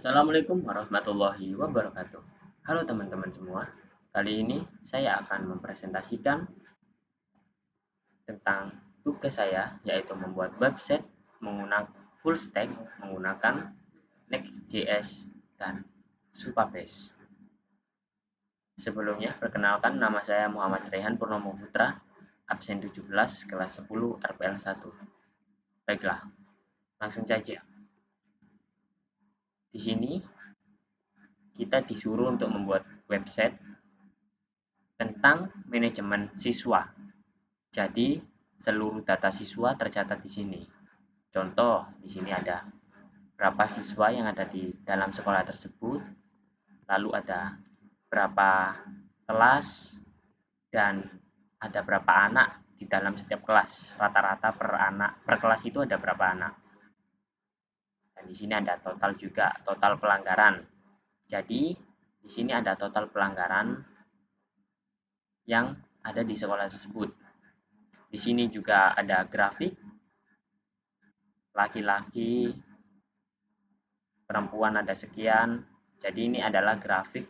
Assalamualaikum warahmatullahi wabarakatuh. Halo teman-teman semua. Kali ini saya akan mempresentasikan tentang tugas saya, yaitu membuat website menggunakan full stack menggunakan Next.js dan Supabase. Sebelumnya, perkenalkan nama saya Muhammad Rehan Purnomo Putra, absen 17 kelas 10 RPL 1. Baiklah, langsung saja. Di sini kita disuruh untuk membuat website tentang manajemen siswa. Jadi, seluruh data siswa tercatat di sini. Contoh, di sini ada berapa siswa yang ada di dalam sekolah tersebut, lalu ada berapa kelas, dan ada berapa anak di dalam setiap kelas. Rata-rata per kelas itu ada berapa anak. Dan di sini ada total juga, total pelanggaran. Jadi, di sini ada total pelanggaran yang ada di sekolah tersebut. Di sini juga ada grafik laki-laki, perempuan ada sekian. Jadi ini adalah grafik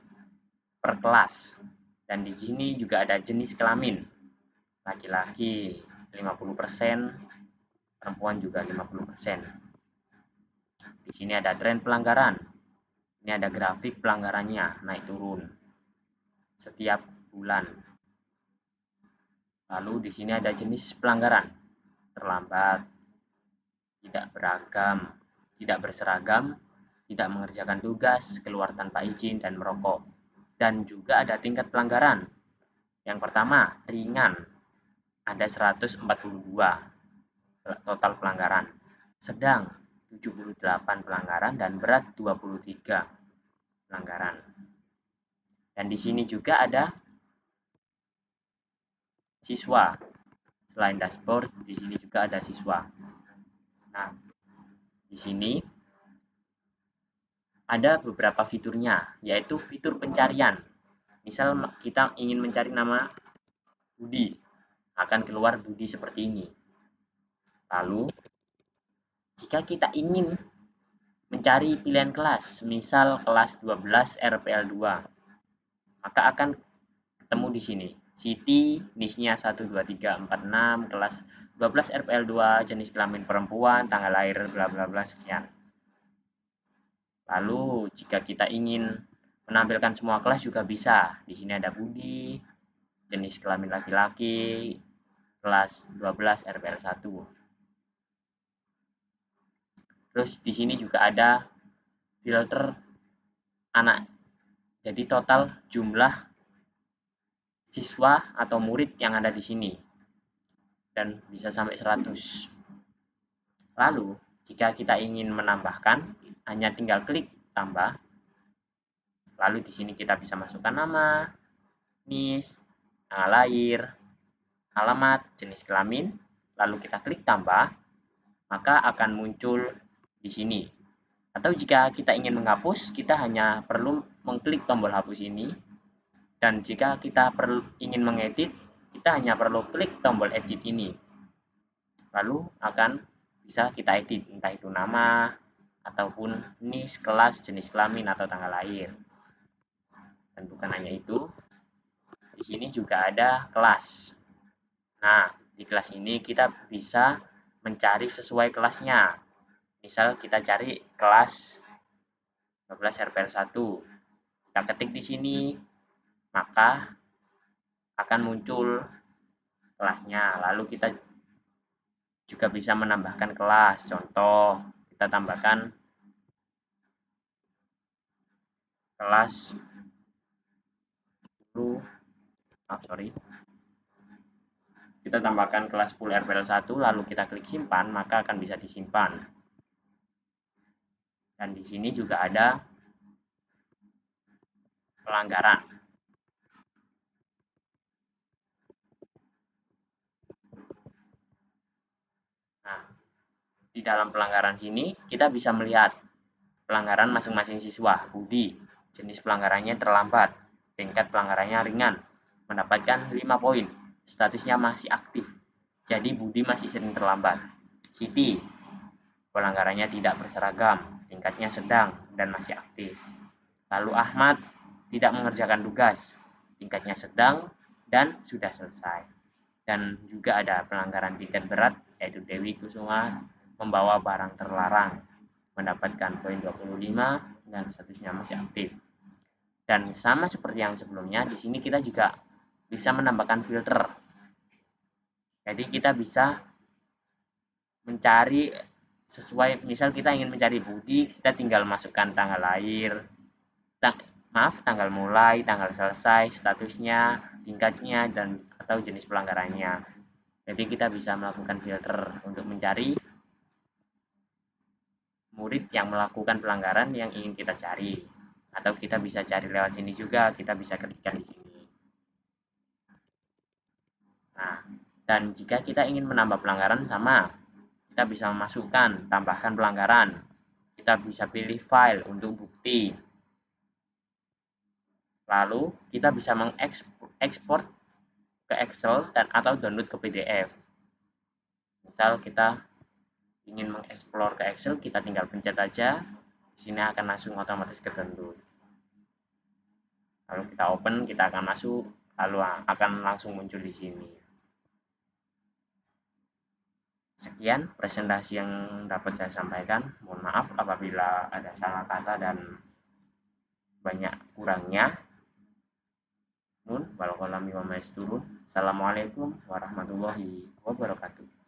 per kelas. Dan di sini juga ada jenis kelamin. Laki-laki 50%, perempuan juga 50%. Di sini ada tren pelanggaran. Ini ada grafik pelanggarannya naik turun setiap bulan. Lalu di sini ada jenis pelanggaran. Terlambat, tidak beragam, tidak berseragam, tidak mengerjakan tugas, keluar tanpa izin, dan merokok. Dan juga ada tingkat pelanggaran. Yang pertama, ringan. Ada 142 total pelanggaran. Sedang 78 pelanggaran dan berat 23 pelanggaran. Dan di sini juga ada siswa. Selain dashboard, di sini juga ada siswa. Nah, di sini ada beberapa fiturnya, yaitu fitur pencarian. Misal kita ingin mencari nama Budi, akan keluar Budi seperti ini. Lalu, jika kita ingin mencari pilihan kelas, misal kelas 12 RPL 2, maka akan ketemu di sini. Siti, NIS-nya 1, 2, 3, 4, 6, kelas 12 RPL 2, jenis kelamin perempuan, tanggal lahir, bla bla bla, sekian. Lalu, jika kita ingin menampilkan semua kelas juga bisa. Di sini ada Budi, jenis kelamin laki-laki, kelas 12 RPL 1. Terus di sini juga ada filter anak. Jadi total jumlah siswa atau murid yang ada di sini. Dan bisa sampai 100. Lalu, jika kita ingin menambahkan, hanya tinggal klik tambah. Lalu di sini kita bisa masukkan nama, NIS, tanggal lahir, alamat, jenis kelamin, lalu kita klik tambah, maka akan muncul di sini. Atau jika kita ingin menghapus, kita hanya perlu mengklik tombol hapus ini. Dan jika kita ingin mengedit, kita hanya perlu klik tombol edit ini. Lalu akan bisa kita edit, entah itu nama, ataupun NIS, kelas, jenis kelamin, atau tanggal lahir. Dan bukan hanya itu, di sini juga ada kelas. Nah, di kelas ini kita bisa mencari sesuai kelasnya. Misal kita cari kelas 12 RPL 1. Kita ketik di sini, maka akan muncul kelasnya. Lalu kita juga bisa menambahkan kelas. Contoh, kita tambahkan kelas 10. Kita tambahkan kelas 10 RPL 1, lalu kita klik simpan, maka akan bisa disimpan. Dan di sini juga ada pelanggaran. Nah, di dalam pelanggaran sini kita bisa melihat pelanggaran masing-masing siswa. Budi, jenis pelanggarannya terlambat, tingkat pelanggarannya ringan, mendapatkan 5 poin, statusnya masih aktif. Jadi Budi masih sering terlambat. Siti, pelanggarannya tidak berseragam, tingkatnya sedang dan masih aktif. Lalu Ahmad tidak mengerjakan tugas, tingkatnya sedang dan sudah selesai. Dan juga ada pelanggaran tingkat berat, yaitu Dewi Kusuma membawa barang terlarang, mendapatkan poin 25 dan statusnya masih aktif. Dan sama seperti yang sebelumnya, di sini kita juga bisa menambahkan filter. Jadi kita bisa mencari sesuai, misal kita ingin mencari Budi, kita tinggal masukkan tanggal lahir, tanggal mulai, tanggal selesai, statusnya, tingkatnya, dan atau jenis pelanggarannya. Jadi kita bisa melakukan filter untuk mencari murid yang melakukan pelanggaran yang ingin kita cari. Atau kita bisa cari lewat sini juga, kita bisa ketikkan di sini. Nah, dan jika kita ingin menambah pelanggaran sama, kita bisa memasukkan, tambahkan pelanggaran. Kita bisa pilih file untuk bukti. Lalu kita bisa mengekspor ke Excel dan atau download ke PDF. Misal kita ingin mengeksplor ke Excel, kita tinggal pencet aja, di sini akan langsung otomatis ke download. Lalu kita open, kita akan masuk, lalu akan langsung muncul di sini. Sekian presentasi yang dapat saya sampaikan. Mohon maaf apabila ada salah kata dan banyak kurangnya. Nun, wal qalami wa ma yasturun. Assalamualaikum warahmatullahi wabarakatuh.